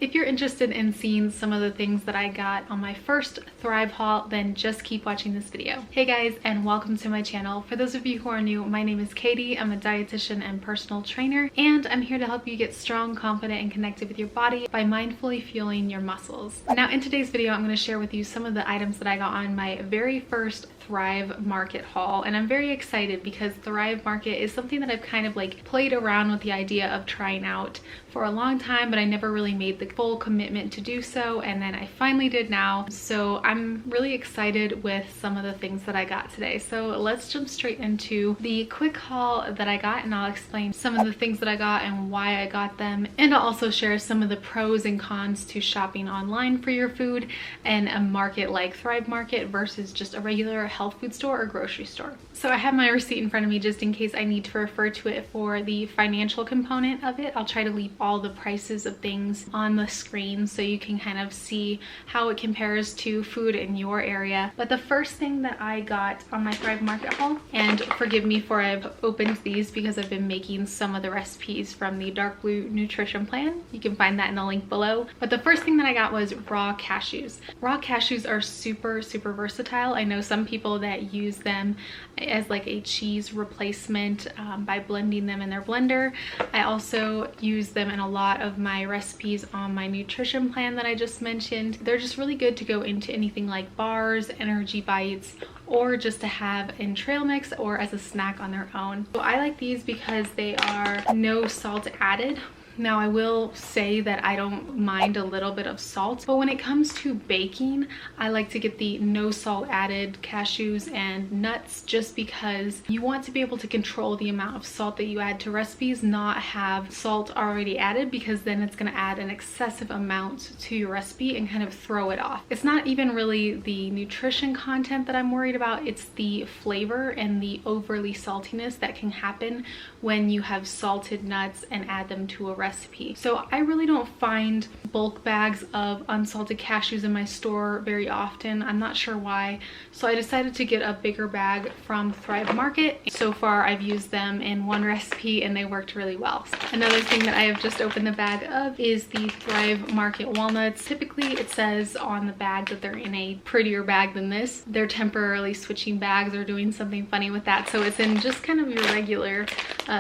If you're interested in seeing some of the things that I got on my first Thrive haul, then just keep watching this video. Hey guys, and welcome to my channel. For those of you who are new, my name is Katie. I'm a dietitian and personal trainer, and I'm here to help you get strong, confident, and connected with your body by mindfully fueling your muscles. Now, in today's video, I'm going to share with you some of the items that I got on my very first Thrive Market haul, and I'm very excited because Thrive Market is something that I've kind of like played around with the idea of trying out for a long time, but I never really made the full commitment to do so, and then I finally did now. So I'm really excited with some of the things that I got today. So let's jump straight into the quick haul that I got, and I'll explain some of the things that I got and why I got them, and I'll also share some of the pros and cons to shopping online for your food and a market like Thrive Market versus just a regular health food store or grocery store. So I have my receipt in front of me just in case I need to refer to it for the financial component of it. I'll try to leave all the prices of things on the screen so you can kind of see how it compares to food in your area. But the first thing that I got on my Thrive Market haul, and forgive me for I've opened these because I've been making some of the recipes from the Dark Blue Nutrition Plan. You can find that in the link below. But the first thing that I got was raw cashews. Raw cashews are super versatile. I know some people that use them as like a cheese replacement by blending them in their blender. I also use them in a lot of my recipes on my nutrition plan that I just mentioned. They're just really good to go into anything like bars, energy bites, or just to have in trail mix or as a snack on their own. So I like these because they are no salt added. Now, I will say that I don't mind a little bit of salt, but when it comes to baking, I like to get the no salt added cashews and nuts just because you want to be able to control the amount of salt that you add to recipes, not have salt already added, because then it's going to add an excessive amount to your recipe and kind of throw it off. It's not even really the nutrition content that I'm worried about, it's the flavor and the overly saltiness that can happen when you have salted nuts and add them to a recipe. So I really don't find bulk bags of unsalted cashews in my store very often. I'm not sure why. So I decided to get a bigger bag from Thrive Market. So far I've used them in one recipe and they worked really well. Another thing that I have just opened the bag of is the Thrive Market walnuts. Typically it says on the bag that they're in a prettier bag than this. They're temporarily switching bags or doing something funny with that. So it's in just kind of your regular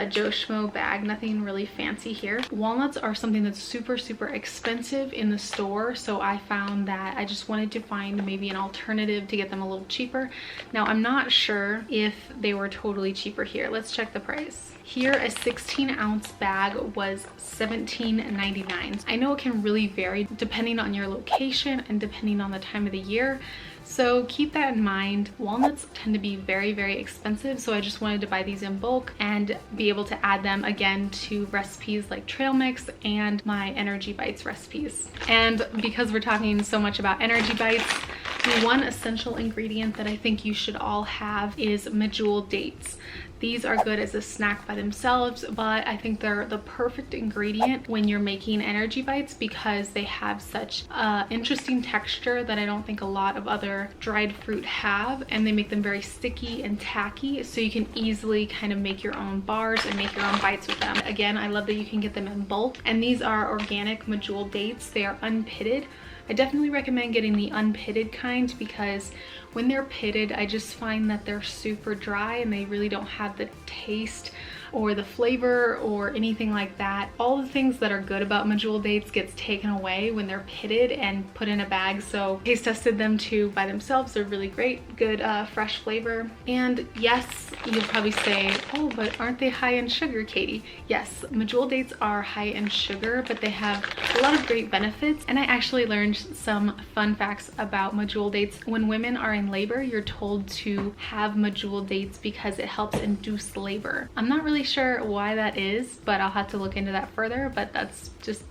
Joe Schmo bag, nothing really fancy here. Walnuts are something that's super expensive in the store, so I found that I just wanted to find maybe an alternative to get them a little cheaper. Now, I'm not sure if they were totally cheaper here. Let's check the price. Here, a 16-ounce bag was $17.99. I know it can really vary depending on your location and depending on the time of the year, so keep that in mind. Walnuts tend to be very expensive, so I just wanted to buy these in bulk and be able to add them again to recipes like trail mix and my energy bites recipes. And because we're talking so much about energy bites, the one essential ingredient that I think you should all have is medjool dates. These are good as a snack by themselves, but I think they're the perfect ingredient when you're making energy bites because they have such interesting texture that I don't think a lot of other dried fruit have, and they make them very sticky and tacky, so you can easily kind of make your own bars and make your own bites with them. Again, I love that you can get them in bulk, and these are organic medjool dates. They are unpitted. I definitely recommend getting the unpitted kind because when they're pitted, I just find that they're super dry and they really don't have the taste or the flavor or anything like that. All the things that are good about medjool dates gets taken away when they're pitted and put in a bag. So taste tested them too by themselves. They're really great, good fresh flavor. And yes, you'll probably say, oh, but aren't they high in sugar, Katie? Yes, medjool dates are high in sugar, but they have a lot of great benefits. And I actually learned some fun facts about medjool dates. When women are in labor, you're told to have medjool dates because it helps induce labor. I'm not really sure why that is, but I'll have to look into that further, but that's just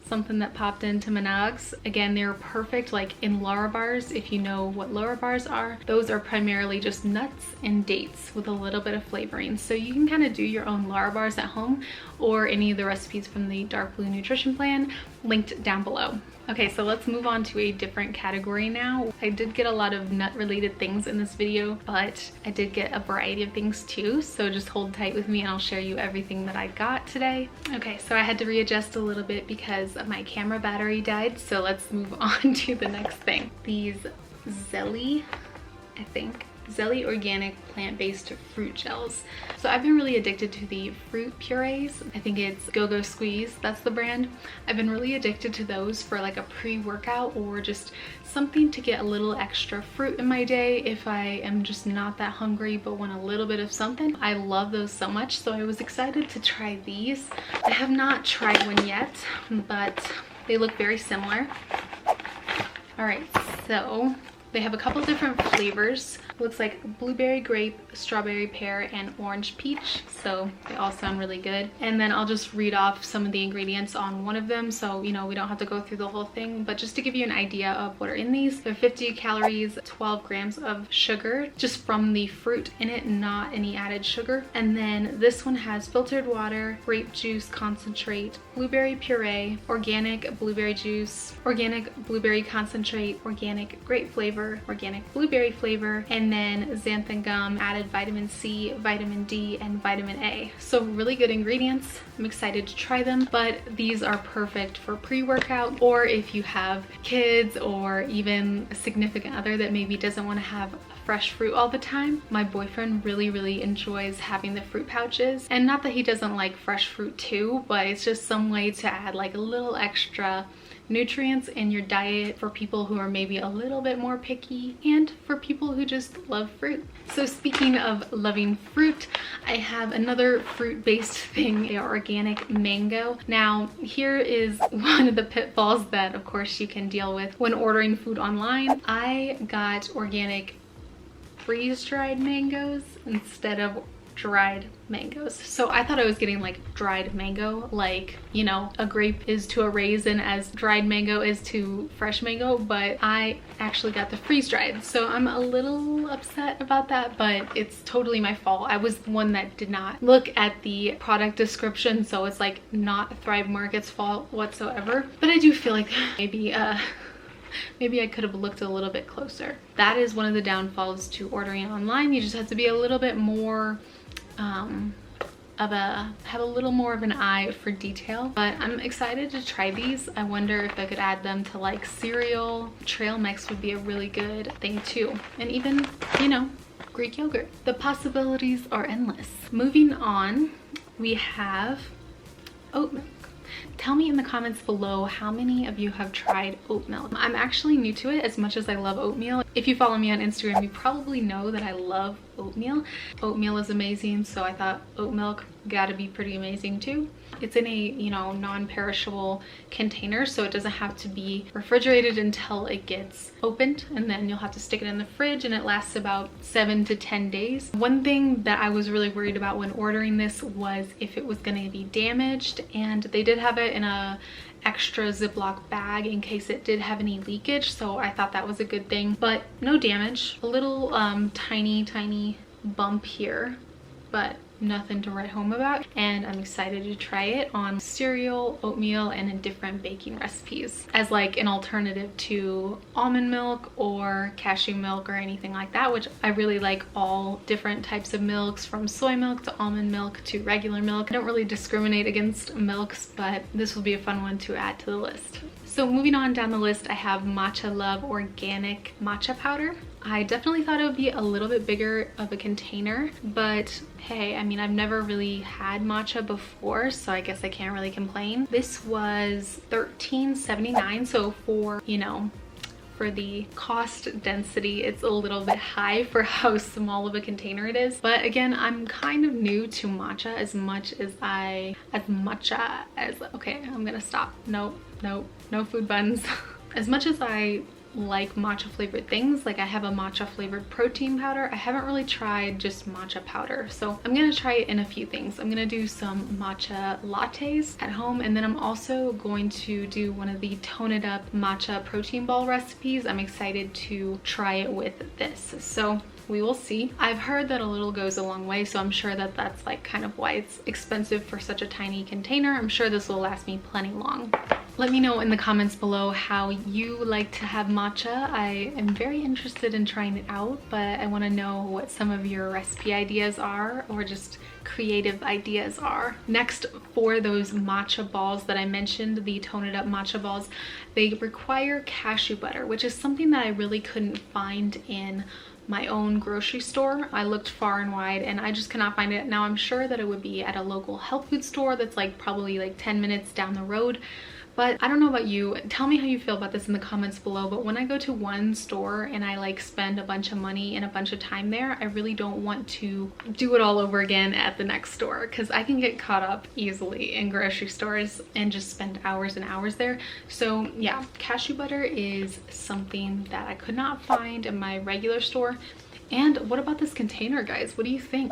something that popped into my nogs. Again, they're perfect like in Lara bars. If you know what Lara bars are, those are primarily just nuts and dates with a little bit of flavoring. So you can kind of do your own Lara bars at home or any of the recipes from the Dark Blue Nutrition Plan linked down below. Okay, so let's move on to a different category now. I did get a lot of nut related things in this video, but I did get a variety of things too, so just hold tight with me and I'll share you everything that I got today. Okay, so I had to readjust a little bit because my camera battery died, so let's move on to the next thing. These Zelly, I think. Zelly organic plant-based fruit gels. So I've been really addicted to the fruit purees. I think it's Go-Go Squeeze, that's the brand. I've been really addicted to those for like a pre-workout or just something to get a little extra fruit in my day if I am just not that hungry but want a little bit of something. I love those so much, so I was excited to try these. I have not tried one yet, but they look very similar. All right, so they have a couple different flavors. Looks like blueberry grape, strawberry pear, and orange peach. So they all sound really good. And then I'll just read off some of the ingredients on one of them, so you know we don't have to go through the whole thing, but just to give you an idea of what are in these. They're 50 calories, 12 grams of sugar, just from the fruit in it, not any added sugar. And then this one has filtered water, grape juice concentrate, blueberry puree, organic blueberry juice, organic blueberry concentrate, organic grape flavor, organic blueberry flavor, and then xanthan gum, added vitamin C, vitamin D, and vitamin A. So really good ingredients. I'm excited to try them, but these are perfect for pre-workout, or if you have kids or even a significant other that maybe doesn't want to have fresh fruit all the time. My boyfriend really enjoys having the fruit pouches, and not that he doesn't like fresh fruit too, but it's just some way to add like a little extra nutrients in your diet for people who are maybe a little bit more picky and for people who just love fruit. So speaking of loving fruit, I have another fruit-based thing, the organic mango. Now here is one of the pitfalls that of course you can deal with when ordering food online. I got organic freeze-dried mangoes instead of dried mangoes. So I thought I was getting like dried mango, like, you know, a grape is to a raisin as dried mango is to fresh mango, but I actually got the freeze-dried. So I'm a little upset about that, but it's totally my fault. I was the one that did not look at the product description, so it's like not Thrive Market's fault whatsoever. But I do feel like maybe I could have looked a little bit closer. That is one of the downfalls to ordering online. You just have to be a little bit more have a little more of an eye for detail. But I'm excited to try these. I wonder if I could add them to like cereal. Trail mix would be a really good thing too, and even, you know, Greek yogurt. The possibilities are endless. Moving on, we have oat milk. Tell me in the comments below how many of you have tried oat milk. I'm actually new to it as much as I love oatmeal. If you follow me on Instagram, you probably know that I love oatmeal. Oatmeal is amazing, so I thought oat milk gotta be pretty amazing too. It's in a, you know, non-perishable container, so it doesn't have to be refrigerated until it gets opened, and then you'll have to stick it in the fridge, and it lasts about 7 to 10 days. One thing that I was really worried about when ordering this was if it was gonna be damaged, and they did have it in a extra Ziploc bag in case it did have any leakage, so I thought that was a good thing. But no damage. A little tiny bump here, but nothing to write home about, and I'm excited to try it on cereal, oatmeal, and in different baking recipes as like an alternative to almond milk or cashew milk or anything like that, which I really like all different types of milks, from soy milk to almond milk to regular milk. I don't really discriminate against milks, but this will be a fun one to add to the list. So moving on down the list, I have Matcha Love organic matcha powder. I definitely thought it would be a little bit bigger of a container, but hey, I mean, I've never really had matcha before, so I guess I can't really complain. This was $13.79, so for, you know, for the cost density, it's a little bit high for how small of a container it is. But again, I'm kind of new to matcha as much as okay, I'm gonna stop. No food buns. As much as I like matcha flavored things, like I have a matcha flavored protein powder, I haven't really tried just matcha powder, so I'm gonna try it in a few things. I'm gonna do some matcha lattes at home, and then I'm also going to do one of the Tone It Up matcha protein ball recipes. I'm excited to try it with this, so we will see. I've heard that a little goes a long way, so I'm sure that that's like kind of why it's expensive for such a tiny container. I'm sure this will last me plenty long. Let me know in the comments below how you like to have matcha. I am very interested in trying it out, but I want to know what some of your recipe ideas are, or just creative ideas are. Next, for those matcha balls that I mentioned, the Tone It Up matcha balls, they require cashew butter, which is something that I really couldn't find in my own grocery store. I looked far and wide and I just cannot find it. Now I'm sure that it would be at a local health food store that's like probably like 10 minutes down the road. But I don't know about you, tell me how you feel about this in the comments below, but when I go to one store and I like spend a bunch of money and a bunch of time there, I really don't want to do it all over again at the next store, because I can get caught up easily in grocery stores and just spend hours and hours there. So yeah, cashew butter is something that I could not find in my regular store. And what about this container, guys? What do you think?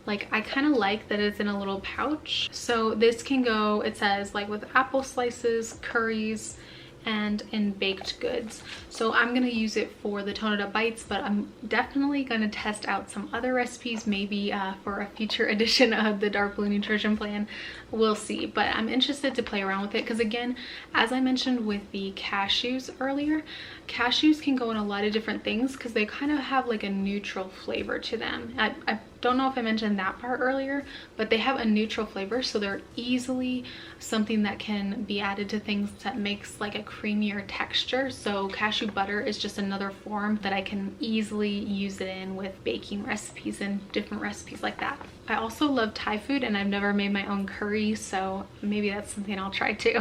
Like, I kind of like that it's in a little pouch. So this can go, it says, like with apple slices, curries, and in baked goods. So I'm gonna use it for the Tone It Up bites, but I'm definitely gonna test out some other recipes, maybe for a future edition of the Dark Blue Nutrition Plan. We'll see, but I'm interested to play around with it because, again, as I mentioned with the cashews earlier, cashews can go in a lot of different things because they kind of have like a neutral flavor to them. I don't know if I mentioned that part earlier, but they have a neutral flavor, so they're easily something that can be added to things that makes like a creamier texture. So cashew butter is just another form that I can easily use it in with baking recipes and different recipes like that. I also love Thai food and I've never made my own curry, so maybe that's something I'll try too.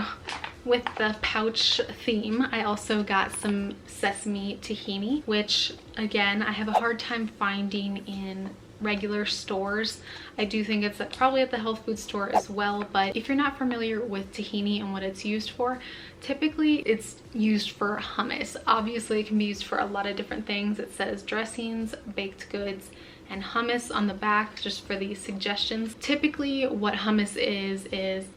With the pouch theme, I also got some sesame tahini, which again, I have a hard time finding in regular stores. I do think it's probably at the health food store as well, but if you're not familiar with tahini and what it's used for, typically it's used for hummus. Obviously it can be used for a lot of different things. It says dressings, baked goods, and hummus on the back, just for these suggestions. Typically what hummus is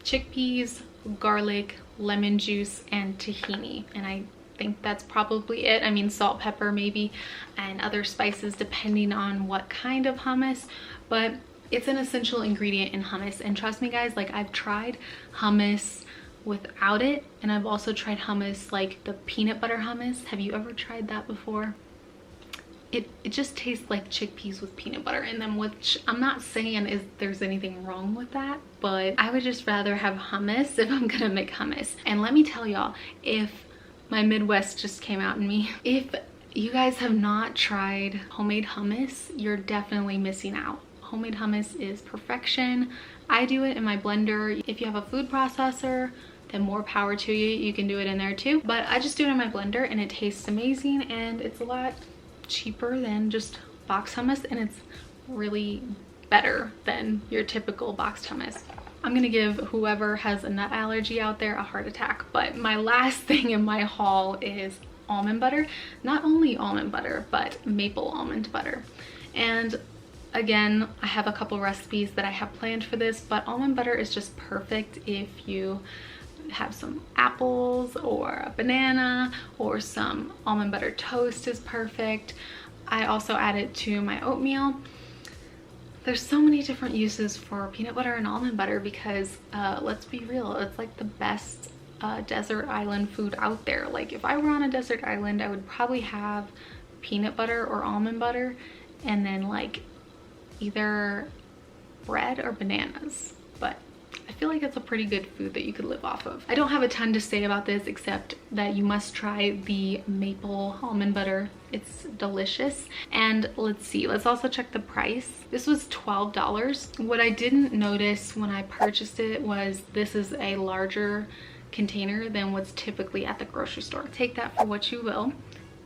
chickpeas, garlic, lemon juice, and tahini, and I think that's probably it. I mean, salt, pepper maybe, and other spices depending on what kind of hummus, but it's an essential ingredient in hummus. And trust me guys, like, I've tried hummus without it, and I've also tried hummus like the peanut butter hummus. Have you ever tried that before? It just tastes like chickpeas with peanut butter in them, which I'm not saying there's anything wrong with that, but I would just rather have hummus if I'm gonna make hummus. And let me tell y'all, if my Midwest just came out in me, if you guys have not tried homemade hummus, you're definitely missing out. Homemade hummus is perfection. I do it in my blender. If you have a food processor, then more power to you. You can do it in there too, but I just do it in my blender and it tastes amazing, and it's a lot cheaper than just box hummus, and it's really better than your typical boxed hummus. I'm gonna give whoever has a nut allergy out there a heart attack. But my last thing in my haul is almond butter. Not only almond butter, but maple almond butter. And again, I have a couple recipes that I have planned for this, but almond butter is just perfect if you have some apples or a banana, or some almond butter toast is perfect. I also add it to my oatmeal. There's so many different uses for peanut butter and almond butter because let's be real, it's like the best desert island food out there. Like, if I were on a desert island, I would probably have peanut butter or almond butter, and then like either bread or bananas. But I feel like it's a pretty good food that you could live off of. I don't have a ton to say about this except that you must try the maple almond butter. It's delicious. And let's see, let's also check the price. This was $12. What I didn't notice when I purchased it was this is a larger container than what's typically at the grocery store. Take that for what you will.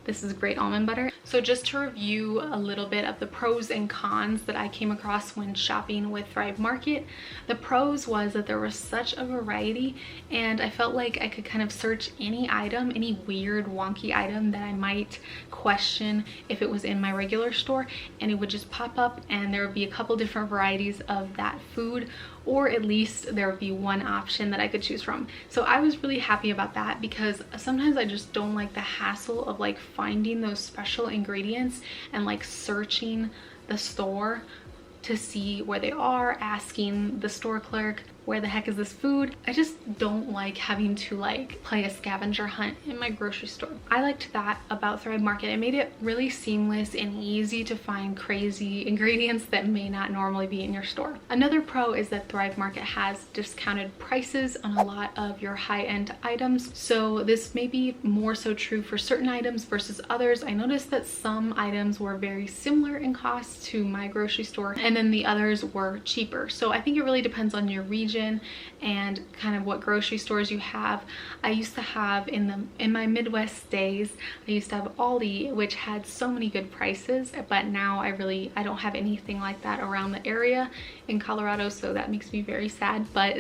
This is great almond butter. So just to review a little bit of the pros and cons that I came across when shopping with Thrive Market. The pros was that there was such a variety, and I felt like I could kind of search any item, any weird wonky item that I might question if it was in my regular store, and it would just pop up and there would be a couple different varieties of that food, or at least there would be one option that I could choose from. So I was really happy about that, because sometimes I just don't like the hassle of like finding those special ingredients and like searching the store to see where they are, asking the store clerk. where the heck is this food? I just don't like having to like play a scavenger hunt in my grocery store. I liked that about Thrive Market. It made it really seamless and easy to find crazy ingredients that may not normally be in your store. Another pro is that Thrive Market has discounted prices on a lot of your high-end items. So this may be more so true for certain items versus others. I noticed that some items were very similar in cost to my grocery store, and then the others were cheaper. So I think it really depends on your region and kind of what grocery stores you have. I used to have in my Midwest days, I used to have Aldi, which had so many good prices, but now I don't have anything like that around the area in Colorado, so that makes me very sad. But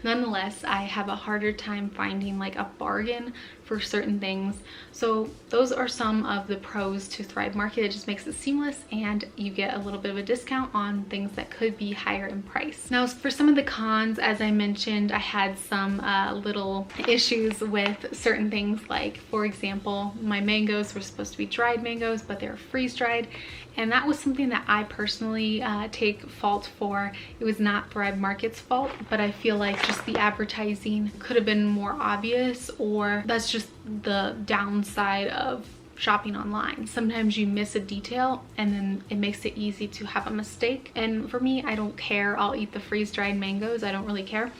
nonetheless, I have a harder time finding like a bargain for certain things. So those are some of the pros to Thrive Market. It just makes it seamless and you get a little bit of a discount on things that could be higher in price. Now for some of the cons, as I mentioned, I had some little issues with certain things, like for example, my mangoes were supposed to be dried mangoes, but they're freeze dried. And that was something that I personally take fault for. It was not Thrive Market's fault, but I feel like just the advertising could have been more obvious, or that's just the downside of shopping online. Sometimes you miss a detail and then it makes it easy to have a mistake. And for me, I don't care. I'll eat the freeze-dried mangoes. I don't really care.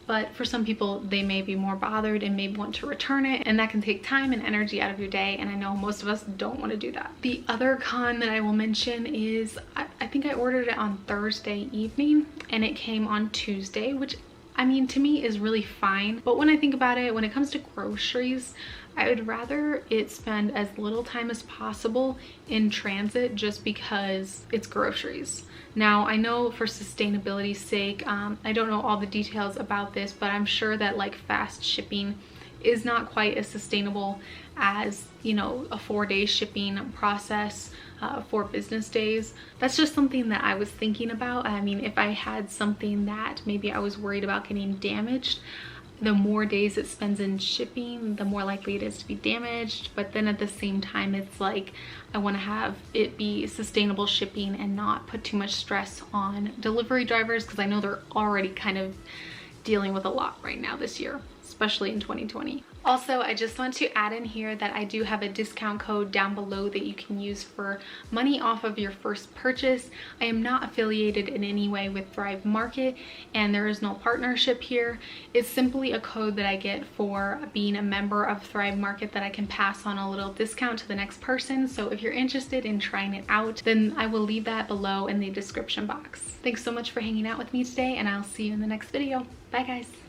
But for some people, they may be more bothered and may want to return it, and that can take time and energy out of your day, and I know most of us don't want to do that. The other con that I will mention is I think I ordered it on Thursday evening and it came on Tuesday, which I mean to me is really fine. But when I think about it, when it comes to groceries, I would rather it spend as little time as possible in transit just because it's groceries. Now, I know for sustainability's sake, I don't know all the details about this, but I'm sure that like fast shipping is not quite as sustainable as, you know, a 4-day shipping process, 4 business days. That's just something that I was thinking about. I mean, if I had something that maybe I was worried about getting damaged, the more days it spends in shipping, the more likely it is to be damaged. But then at the same time, it's like I want to have it be sustainable shipping and not put too much stress on delivery drivers, because I know they're already kind of dealing with a lot right now this year, especially in 2020. Also, I just want to add in here that I do have a discount code down below that you can use for money off of your first purchase. I am not affiliated in any way with Thrive Market, and there is no partnership here. It's simply a code that I get for being a member of Thrive Market that I can pass on a little discount to the next person. So if you're interested in trying it out, then I will leave that below in the description box. Thanks so much for hanging out with me today, and I'll see you in the next video. Bye guys.